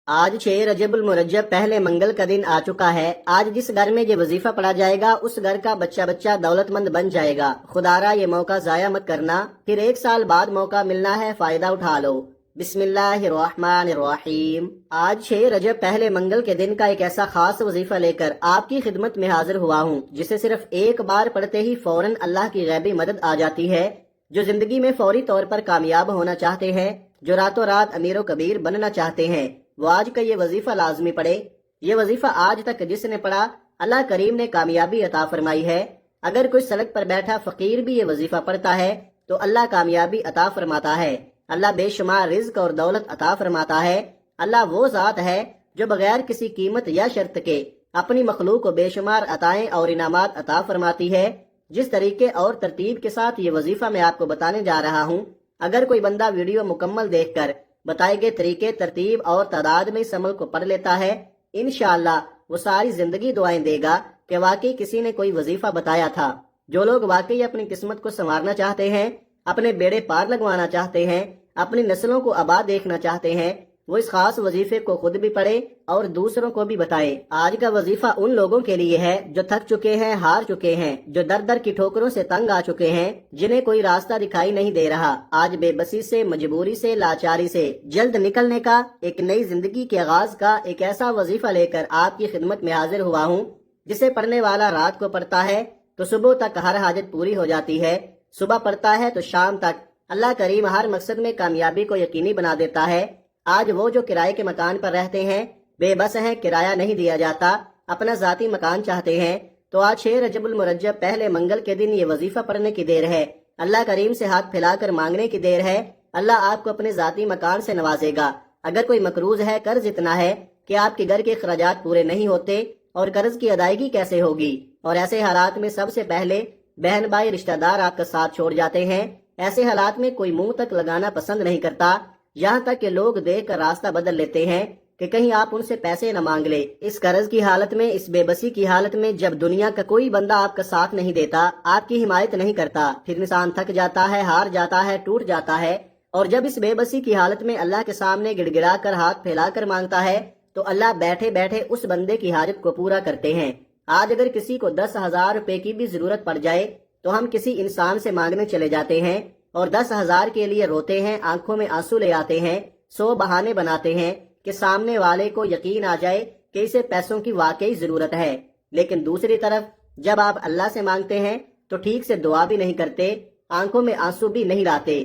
آج 6 رجب المرجب پہلے منگل کا دن آ چکا ہے۔ آج جس گھر میں یہ وظیفہ پڑھا جائے گا اس گھر کا بچہ دولت مند بن جائے گا۔ خدارا یہ موقع ضائع مت کرنا، پھر 1 سال بعد موقع ملنا ہے، فائدہ اٹھا لو۔ بسم اللہ الرحمن الرحیم۔ آج 6 رجب پہلے منگل کے دن کا ایک ایسا خاص وظیفہ لے کر آپ کی خدمت میں حاضر ہوا ہوں، جسے صرف ایک بار پڑھتے ہی فوراً اللہ کی غیبی مدد آ جاتی ہے۔ جو زندگی میں فوری طور پر کامیاب ہونا چاہتے ہیں، جو راتوں رات امیر و کبیر بننا چاہتے ہیں، وہ آج کا یہ وظیفہ لازمی پڑھے۔ یہ وظیفہ آج تک جس نے پڑھا، اللہ کریم نے کامیابی عطا فرمائی ہے۔ اگر کوئی سڑک پر بیٹھا فقیر بھی یہ وظیفہ پڑھتا ہے تو اللہ کامیابی عطا فرماتا ہے۔ اللہ بے شمار رزق اور دولت عطا فرماتا ہے۔ اللہ وہ ذات ہے جو بغیر کسی قیمت یا شرط کے اپنی مخلوق کو بے شمار عطائیں اور انعامات عطا فرماتی ہے۔ جس طریقے اور ترتیب کے ساتھ یہ وظیفہ میں آپ کو بتانے جا رہا ہوں، اگر کوئی بندہ ویڈیو مکمل دیکھ کر بتائے گئے طریقے، ترتیب اور تعداد میں اس عمل کو پڑھ لیتا ہے، انشاءاللہ وہ ساری زندگی دعائیں دے گا کہ واقعی کسی نے کوئی وظیفہ بتایا تھا۔ جو لوگ واقعی اپنی قسمت کو سنوارنا چاہتے ہیں، اپنے بیڑے پار لگوانا چاہتے ہیں، اپنی نسلوں کو آباد دیکھنا چاہتے ہیں، وہ اس خاص وظیفے کو خود بھی پڑھے اور دوسروں کو بھی بتائے۔ آج کا وظیفہ ان لوگوں کے لیے ہے جو تھک چکے ہیں، ہار چکے ہیں، جو در در کی ٹھوکروں سے تنگ آ چکے ہیں، جنہیں کوئی راستہ دکھائی نہیں دے رہا۔ آج بے بسی سے، مجبوری سے، لاچاری سے جلد نکلنے کا، ایک نئی زندگی کے آغاز کا ایک ایسا وظیفہ لے کر آپ کی خدمت میں حاضر ہوا ہوں، جسے پڑھنے والا رات کو پڑھتا ہے تو صبح تک ہر حاجت پوری ہو جاتی ہے، صبح پڑھتا ہے تو شام تک اللہ کریم ہر مقصد میں کامیابی کو یقینی بنا دیتا ہے۔ آج وہ جو کرائے کے مکان پر رہتے ہیں، بے بس ہیں، کرایہ نہیں دیا جاتا، اپنا ذاتی مکان چاہتے ہیں، تو آج 6 رجب المرجب پہلے منگل کے دن یہ وظیفہ پڑھنے کی دیر ہے۔ اللہ کریم سے ہاتھ پھیلا کر مانگنے کی دیر ہے۔ اللہ آپ کو اپنے ذاتی مکان سے نوازے گا۔ اگر کوئی مقروض ہے، قرض اتنا ہے کہ آپ کے گھر کے اخراجات پورے نہیں ہوتے، اور قرض کی ادائیگی کیسے ہوگی؟ اور ایسے حالات میں سب سے پہلے بہن بھائی رشتہ دار آپ کا ساتھ چھوڑ جاتے ہیں۔ ایسے حالات میں کوئی منہ تک لگانا پسند نہیں کرتا، یہاں تک کہ لوگ دیکھ کر راستہ بدل لیتے ہیں کہ کہیں آپ ان سے پیسے نہ مانگ لے۔ اس قرض کی حالت میں، اس بے بسی کی حالت میں، جب دنیا کا کوئی بندہ آپ کا ساتھ نہیں دیتا، آپ کی حمایت نہیں کرتا، پھر انسان تھک جاتا ہے، ہار جاتا ہے، ٹوٹ جاتا ہے۔ اور جب اس بے بسی کی حالت میں اللہ کے سامنے گڑ گڑا کر ہاتھ پھیلا کر مانگتا ہے تو اللہ بیٹھے بیٹھے اس بندے کی حاجت کو پورا کرتے ہیں۔ آج اگر کسی کو 10,000 روپے کی بھی ضرورت پڑ جائے تو ہم کسی انسان سے مانگنے چلے جاتے ہیں اور 10,000 کے لیے روتے ہیں، آنکھوں میں آنسو لے آتے ہیں، 100 بہانے بناتے ہیں کہ سامنے والے کو یقین آ جائے کہ اسے پیسوں کی واقعی ضرورت ہے۔ لیکن دوسری طرف جب آپ اللہ سے مانگتے ہیں تو ٹھیک سے دعا بھی نہیں کرتے، آنکھوں میں آنسو بھی نہیں لاتے،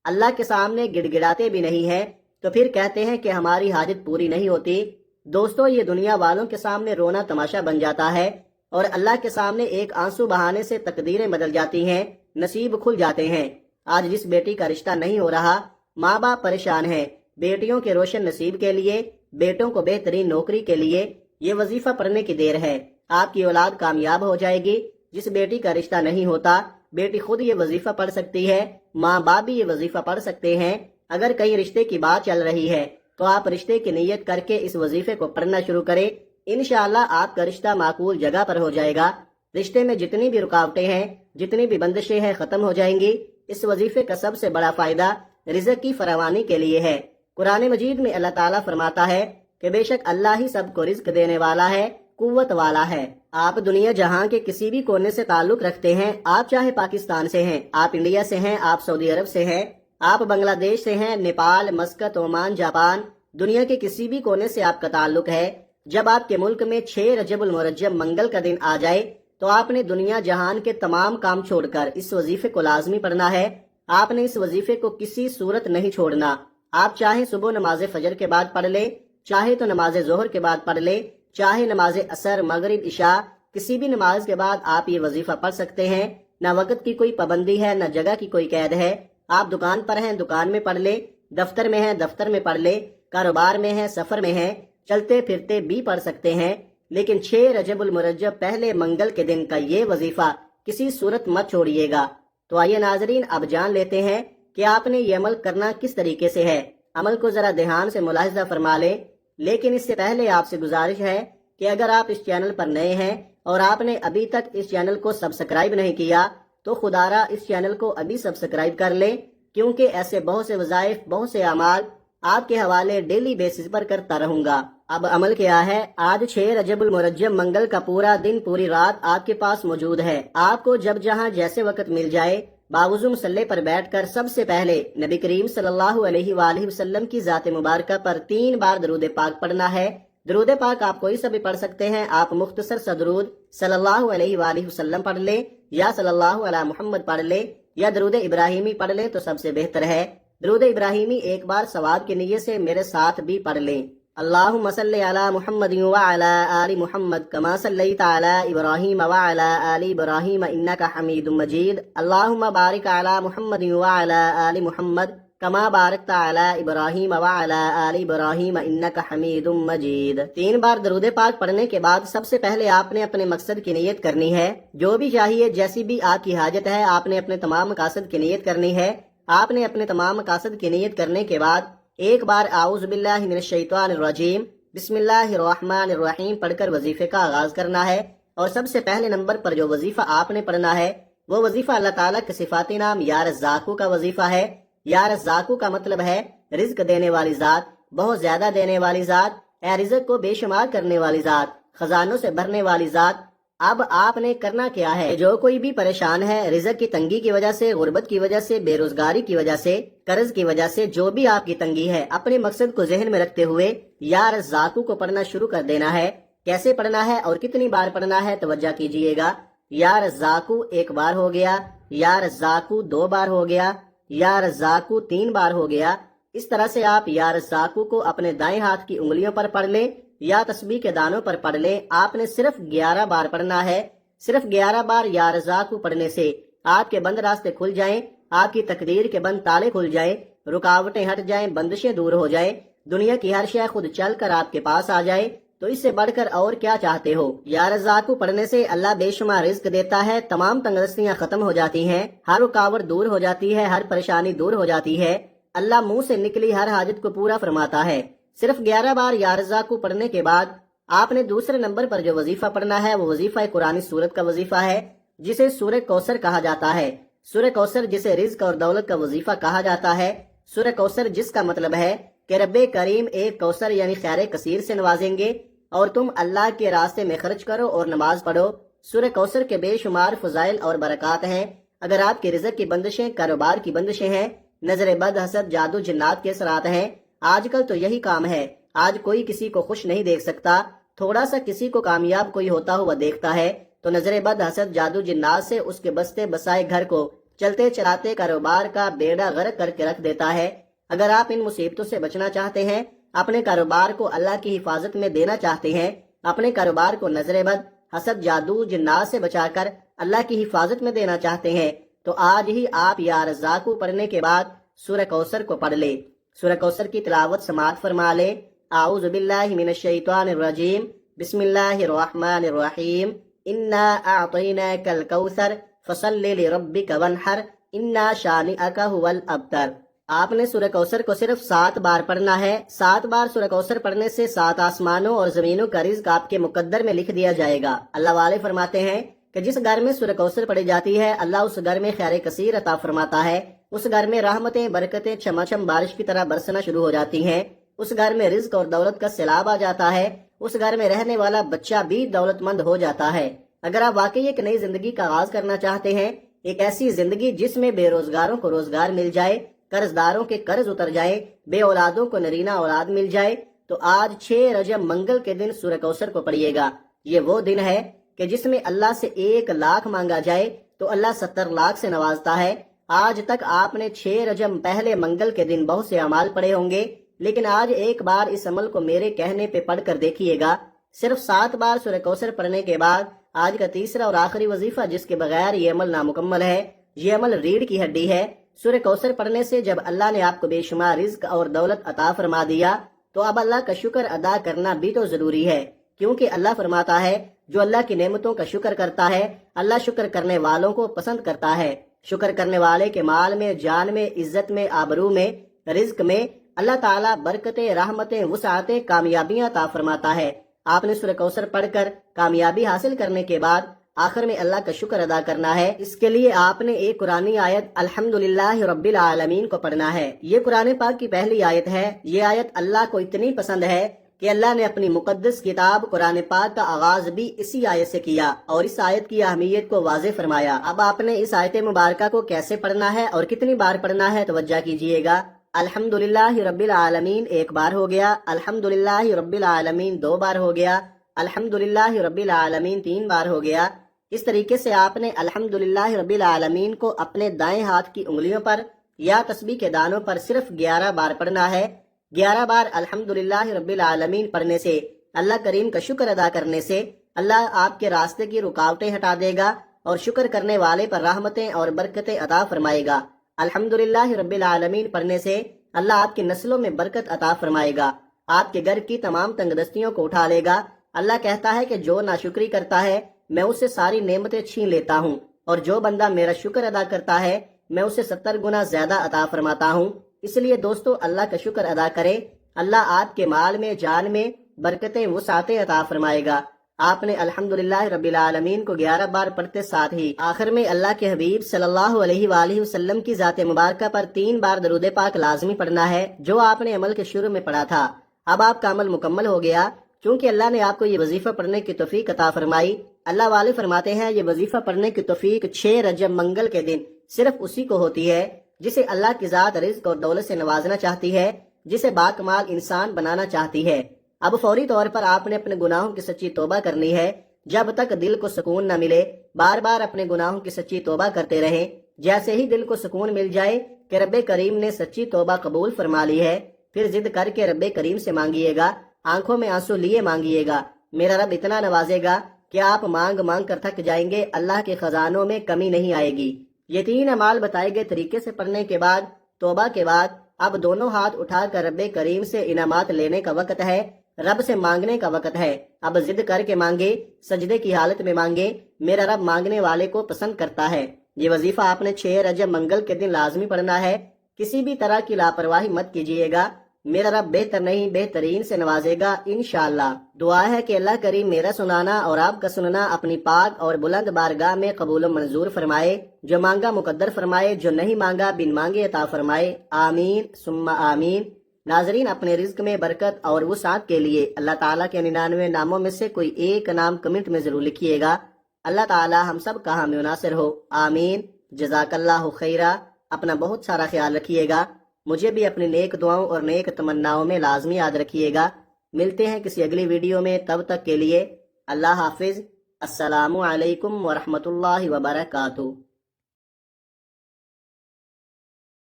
اللہ کے سامنے گڑ گڑاتے بھی نہیں ہیں، تو پھر کہتے ہیں کہ ہماری حاجت پوری نہیں ہوتی۔ دوستو، یہ دنیا والوں کے سامنے رونا تماشا بن جاتا ہے، اور اللہ کے سامنے ایک آنسو بہانے سے تقدیریں بدل جاتی ہیں، نصیب کھل جاتے ہیں۔ آج جس بیٹی کا رشتہ نہیں ہو رہا، ماں باپ پریشان ہیں، بیٹیوں کے روشن نصیب کے لیے، بیٹوں کو بہترین نوکری کے لیے یہ وظیفہ پڑھنے کی دیر ہے۔ آپ کی اولاد کامیاب ہو جائے گی۔ جس بیٹی کا رشتہ نہیں ہوتا، بیٹی خود یہ وظیفہ پڑھ سکتی ہے، ماں باپ بھی یہ وظیفہ پڑھ سکتے ہیں۔ اگر کہیں رشتے کی بات چل رہی ہے تو آپ رشتے کی نیت کر کے اس وظیفے کو پڑھنا شروع کریں، انشاءاللہ آپ کا رشتہ معقول جگہ پر ہو جائے گا۔ رشتے میں جتنی بھی رکاوٹیں ہیں، جتنی بھی بندشیں ہیں، ختم ہو جائیں گی۔ اس وظیفے کا سب سے بڑا فائدہ رزق کی فراوانی کے لیے ہے۔ قرآن مجید میں اللہ تعالیٰ فرماتا ہے کہ بے شک اللہ ہی سب کو رزق دینے والا ہے، قوت والا ہے۔ آپ دنیا جہاں کے کسی بھی کونے سے تعلق رکھتے ہیں، آپ چاہے پاکستان سے ہیں، آپ انڈیا سے ہیں، آپ سعودی عرب سے ہیں، آپ بنگلہ دیش سے ہیں، نیپال، مسقط، عمان، جاپان، دنیا کے کسی بھی کونے سے آپ کا تعلق ہے، جب آپ کے ملک میں 6 رجب المرجب منگل کا دن آ جائے تو آپ نے دنیا جہان کے تمام کام چھوڑ کر اس وظیفے کو لازمی پڑھنا ہے۔ آپ نے اس وظیفے کو کسی صورت نہیں چھوڑنا۔ آپ چاہے صبح نماز فجر کے بعد پڑھ لے، چاہے تو نماز ظہر کے بعد پڑھ لے، چاہے نماز عصر، مغرب، عشاء، کسی بھی نماز کے بعد آپ یہ وظیفہ پڑھ سکتے ہیں۔ نہ وقت کی کوئی پابندی ہے، نہ جگہ کی کوئی قید ہے۔ آپ دکان پر ہیں، دکان میں پڑھ لے، دفتر میں ہیں، دفتر میں پڑھ لے، کاروبار میں ہیں، سفر میں ہیں، چلتے پھرتے بھی پڑھ سکتے ہیں۔ لیکن 6 رجب المرجب پہلے منگل کے دن کا یہ وظیفہ کسی صورت مت چھوڑیے گا۔ تو آئیے ناظرین، اب جان لیتے ہیں کہ آپ نے یہ عمل کرنا کس طریقے سے ہے۔ عمل کو ذرا دھیان سے ملاحظہ فرما لیں، لیکن اس سے پہلے آپ سے گزارش ہے کہ اگر آپ اس چینل پر نئے ہیں اور آپ نے ابھی تک اس چینل کو سبسکرائب نہیں کیا تو خدارا اس چینل کو ابھی سبسکرائب کر لیں، کیونکہ ایسے بہت سے وظائف، بہت سے اعمال آپ کے حوالے ڈیلی بیسس پر کرتا رہوں گا۔ اب عمل کیا ہے؟ آج 6 رجب المرجب منگل کا پورا دن پوری رات آپ کے پاس موجود ہے۔ آپ کو جب جہاں جیسے وقت مل جائے باوضو مصلی پر بیٹھ کر سب سے پہلے نبی کریم صلی اللہ علیہ وآلہ وسلم کی ذات مبارکہ پر 3 بار درود پاک پڑھنا ہے۔ درود پاک آپ کوئی سا بھی پڑھ سکتے ہیں۔ آپ مختصر سا درود صلی اللہ علیہ وآلہ وسلم پڑھ لیں یا صلی اللہ علی محمد پڑھ لیں یا درود ابراہیمی پڑھ لیں تو سب سے بہتر ہے۔ درود ابراہیمی ایک بار ثواب کی نیت سے میرے ساتھ بھی پڑھ لیں۔ اللہم صلی علی محمد وعلی آل محمد کما صلیت علی ابراہیم وعلی آل ابراہیم انک حمید مجید۔ اللہم بارک علی محمد وعلی آل محمد کما بارکت علی ابراہیم وعلی آل ابراہیم انک حمید مجید۔ 3 بار درود پاک پڑھنے کے بعد سب سے پہلے آپ نے اپنے مقصد کی نیت کرنی ہے۔ جو بھی چاہیے، جیسی بھی آپ کی حاجت ہے، آپ نے اپنے تمام مقاصد کی نیت کرنی ہے۔ آپ نے اپنے تمام مقاصد کی نیت کرنے کے بعد ایک بار اعوذ باللہ من الشیطان الرجیم بسم اللہ الرحمن الرحیم پڑھ کر وظیفے کا آغاز کرنا ہے۔ اور سب سے پہلے نمبر پر جو وظیفہ آپ نے پڑھنا ہے وہ وظیفہ اللہ تعالیٰ کے صفاتی نام یا رزاقو کا وظیفہ ہے۔ یا رزاقو کا مطلب ہے رزق دینے والی ذات، بہت زیادہ دینے والی ذات، اے رزق کو بے شمار کرنے والی ذات، خزانوں سے بھرنے والی ذات۔ اب آپ نے کرنا کیا ہے؟ جو کوئی بھی پریشان ہے رزق کی تنگی کی وجہ سے، غربت کی وجہ سے، بے روزگاری کی وجہ سے، قرض کی وجہ سے، جو بھی آپ کی تنگی ہے، اپنے مقصد کو ذہن میں رکھتے ہوئے یا رزاقو کو پڑھنا شروع کر دینا ہے۔ کیسے پڑھنا ہے اور کتنی بار پڑھنا ہے توجہ کیجئے گا۔ یا رزاقو 1 بار ہو گیا، یا رزاقو 2 بار ہو گیا، یا رزاقو 3 بار ہو گیا۔ اس طرح سے آپ یا رزاقو کو اپنے دائیں ہاتھ کی انگلیوں پر پڑھ لیں یا تسبیح کے دانوں پر پڑھ لیں۔ آپ نے صرف 11 بار پڑھنا ہے۔ صرف 11 بار یا رزاقو پڑھنے سے آپ کے بند راستے کھل جائیں، آپ کی تقدیر کے بند تالے کھل جائیں، رکاوٹیں ہٹ جائیں، بندشیں دور ہو جائیں، دنیا کی ہر شے خود چل کر آپ کے پاس آ جائے۔ تو اس سے بڑھ کر اور کیا چاہتے ہو؟ یا رزاقو پڑھنے سے اللہ بے شمار رزق دیتا ہے، تمام تنگدستیاں ختم ہو جاتی ہیں، ہر رکاوٹ دور ہو جاتی ہے، ہر پریشانی دور ہو جاتی ہے، اللہ منہ سے نکلی ہر حاجت کو پورا فرماتا ہے۔ صرف 11 بار یا رزاقو پڑھنے کے بعد آپ نے دوسرے نمبر پر جو وظیفہ پڑھنا ہے وہ وظیفہ قرآن سورت کا وظیفہ ہے، جسے سورہ کوثر کہا جاتا ہے۔ سورہ کوثر جسے رزق اور دولت کا وظیفہ کہا جاتا ہے۔ سورہ کوثر جس کا مطلب ہے کہ رب کریم ایک کوثر یعنی خیر کثیر سے نوازیں گے اور تم اللہ کے راستے میں خرچ کرو اور نماز پڑھو۔ سورہ کوثر کے بے شمار فضائل اور برکات ہیں۔ اگر آپ کے رزق کی بندشیں، کاروبار کی بندشیں ہیں، نظر بد، حسد، جادو، جنات کے اثرات ہیں، آج کل تو یہی کام ہے۔ آج کوئی کسی کو خوش نہیں دیکھ سکتا، تھوڑا سا کسی کو کامیاب کوئی ہوتا ہوا دیکھتا ہے تو نظر بد، حسد، جادو، جنات سے اس کے بستے بسائے گھر کو چلتے چلاتے کاروبار کا بیڑا غرق کر کے رکھ دیتا ہے۔ اگر آپ ان مصیبتوں سے بچنا چاہتے ہیں، اپنے کاروبار کو اللہ کی حفاظت میں دینا چاہتے ہیں، اپنے کاروبار کو نظر بد، حسد، جادو، جنات سے بچا کر اللہ کی حفاظت میں دینا چاہتے ہیں، تو آج ہی آپ یا رزاقو پڑھنے کے بعد سورہ کوثر کو پڑھ لیں۔ سورہ کوثر کی تلاوت سماعت فرما لیں۔ اعوذ باللہ من الشیطان الرجیم بسم اللہ الرحمن الرحیم انا اعطیناک الکوثر فصل لربک وانحر انا شانئک هو الابتر۔ آپ نے سورہ کوثر کو صرف 7 بار پڑھنا ہے۔ 7 بار سورہ کوثر پڑھنے سے 7 آسمانوں اور زمینوں کا رزق آپ کے مقدر میں لکھ دیا جائے گا۔ اللہ والے فرماتے ہیں کہ جس گھر میں سورہ کوثر پڑھی جاتی ہے اللہ اس گھر میں خیر کثیر عطا فرماتا ہے۔ اس گھر میں رحمتیں، برکتیں چھماچھم بارش کی طرح برسنا شروع ہو جاتی ہیں۔ اس گھر میں رزق اور دولت کا سیلاب آ جاتا ہے۔ اس گھر میں رہنے والا بچہ بھی دولت مند ہو جاتا ہے۔ اگر آپ واقعی ایک نئی زندگی کا آغاز کرنا چاہتے ہیں، ایک ایسی زندگی جس میں بے روزگاروں کو روزگار مل جائے، قرض داروں کے قرض اتر جائے، بے اولادوں کو نرینہ اولاد مل جائے، تو آج 6 رجب منگل کے دن سورہ کوثر کو پڑھیے گا۔ یہ وہ دن ہے کہ جس میں اللہ سے 1 لاکھ مانگا جائے تو اللہ 70 لاکھ سے نوازتا ہے۔ آج تک آپ نے 6 رجب پہلے منگل کے دن بہت سے اعمال پڑھے ہوں گے، لیکن آج ایک بار اس عمل کو میرے کہنے پہ پڑھ کر دیکھیے گا۔ صرف 7 بار سورہ کوثر پڑھنے کے بعد آج کا تیسرا اور آخری وظیفہ جس کے بغیر یہ عمل نامکمل ہے، یہ عمل ریڑھ کی ہڈی ہے۔ سورہ کوثر پڑھنے سے جب اللہ نے آپ کو بے شمار رزق اور دولت عطا فرما دیا تو اب اللہ کا شکر ادا کرنا بھی تو ضروری ہے، کیونکہ اللہ فرماتا ہے جو اللہ کی نعمتوں کا شکر کرتا ہے اللہ شکر کرنے والوں کو پسند کرتا ہے۔ شکر کرنے والے کے مال میں، جان میں، عزت میں، آبرو میں، رزق میں اللہ تعالیٰ برکتیں، رحمتیں، وسعتیں، کامیابیاں عطا فرماتا ہے۔ آپ نے سورہ کوثر پڑھ کر کامیابی حاصل کرنے کے بعد آخر میں اللہ کا شکر ادا کرنا ہے۔ اس کے لیے آپ نے ایک قرآنی آیت الحمدللہ رب العالمین کو پڑھنا ہے۔ یہ قرآن پاک کی پہلی آیت ہے۔ یہ آیت اللہ کو اتنی پسند ہے کہ اللہ نے اپنی مقدس کتاب قرآن پاک کا آغاز بھی اسی آیت سے کیا اور اس آیت کی اہمیت کو واضح فرمایا۔ اب آپ نے اس آیت مبارکہ کو کیسے پڑھنا ہے اور کتنی بار پڑھنا ہے توجہ کیجئے گا۔ الحمدللہ رب العالمین ایک بار ہو گیا، الحمدللہ رب العالمین دو بار ہو گیا، الحمدللہ رب العالمین تین بار ہو گیا۔ اس طریقے سے آپ نے الحمدللہ رب العالمین کو اپنے دائیں ہاتھ کی انگلیوں پر یا تسبیح کے دانوں پر صرف 11 بار پڑھنا ہے۔ 11 بار الحمدللہ رب العالمین پڑھنے سے، اللہ کریم کا شکر ادا کرنے سے اللہ آپ کے راستے کی رکاوٹیں ہٹا دے گا اور شکر کرنے والے پر رحمتیں اور برکتیں عطا فرمائے گا۔ الحمدللہ رب العالمین پڑھنے سے اللہ آپ کی نسلوں میں برکت عطا فرمائے گا، آپ کے گھر کی تمام تنگ دستیوں کو اٹھا لے گا۔ اللہ کہتا ہے کہ جو ناشکری کرتا ہے میں اسے ساری نعمتیں چھین لیتا ہوں، اور جو بندہ میرا شکر ادا کرتا ہے میں اسے 70 گنا زیادہ عطا فرماتا ہوں۔ اس لیے دوستو اللہ کا شکر ادا کریں، اللہ آپ کے مال میں جان میں برکتیں وسعتیں عطا فرمائے گا۔ آپ نے الحمدللہ رب العالمین کو 11 بار پڑھتے ساتھ ہی آخر میں اللہ کے حبیب صلی اللہ علیہ وآلہ وسلم کی ذات مبارکہ پر 3 بار درود پاک لازمی پڑھنا ہے، جو آپ نے عمل کے شروع میں پڑھا تھا۔ اب آپ کا عمل مکمل ہو گیا، چونکہ اللہ نے آپ کو یہ وظیفہ پڑھنے کی توفیق عطا فرمائی۔ اللہ والے فرماتے ہیں یہ وظیفہ پڑھنے کی توفیق 6 رجب منگل کے دن صرف اسی کو ہوتی ہے جسے اللہ کی ذات رزق اور دولت سے نوازنا چاہتی ہے، جسے باکمال انسان بنانا چاہتی ہے۔ اب فوری طور پر آپ نے اپنے گناہوں کی سچی توبہ کرنی ہے، جب تک دل کو سکون نہ ملے بار بار اپنے گناہوں کی سچی توبہ کرتے رہیں۔ جیسے ہی دل کو سکون مل جائے کہ رب کریم نے سچی توبہ قبول فرما لی ہے، پھر ضد کر کے رب کریم سے مانگیے گا، آنکھوں میں آنسو لیے مانگیے گا۔ میرا رب اتنا نوازے گا کہ آپ مانگ مانگ کر تھک جائیں گے، اللہ کے خزانوں میں کمی نہیں آئے گی۔ یہ 3 اعمال بتائے گئے طریقے سے پڑھنے کے بعد، توبہ کے بعد، اب دونوں ہاتھ اٹھا کر رب کریم سے انعامات لینے کا وقت ہے، رب سے مانگنے کا وقت ہے۔ اب ضد کر کے مانگے، سجدے کی حالت میں مانگے، میرا رب مانگنے والے کو پسند کرتا ہے۔ یہ وظیفہ آپ نے 6 رجب منگل کے دن لازمی پڑھنا ہے، کسی بھی طرح کی لاپرواہی مت کیجیے گا، میرا رب بہتر نہیں بہترین سے نوازے گا انشاءاللہ۔ دعا ہے کہ اللہ کریم میرا سنانا اور آپ کا سننا اپنی پاک اور بلند بارگاہ میں قبول و منظور فرمائے، جو مانگا مقدر فرمائے، جو نہیں مانگا بن مانگے عطا فرمائے، آمین ثم آمین۔ ناظرین، اپنے رزق میں برکت اور وسعت کے لیے اللہ تعالیٰ کے 99 ناموں میں سے کوئی ایک نام کمنٹ میں ضرور لکھیے گا۔ اللہ تعالیٰ ہم سب کا حامی و ناصر ہو، آمین۔ جزاک اللہ خیرہ۔ اپنا بہت سارا خیال رکھیے گا، مجھے بھی اپنی نیک دعاؤں اور نیک تمناؤں میں لازمی یاد رکھیے گا۔ ملتے ہیں کسی اگلی ویڈیو میں، تب تک کے لیے اللہ حافظ۔ السلام علیکم ورحمۃ اللہ وبرکاتہ۔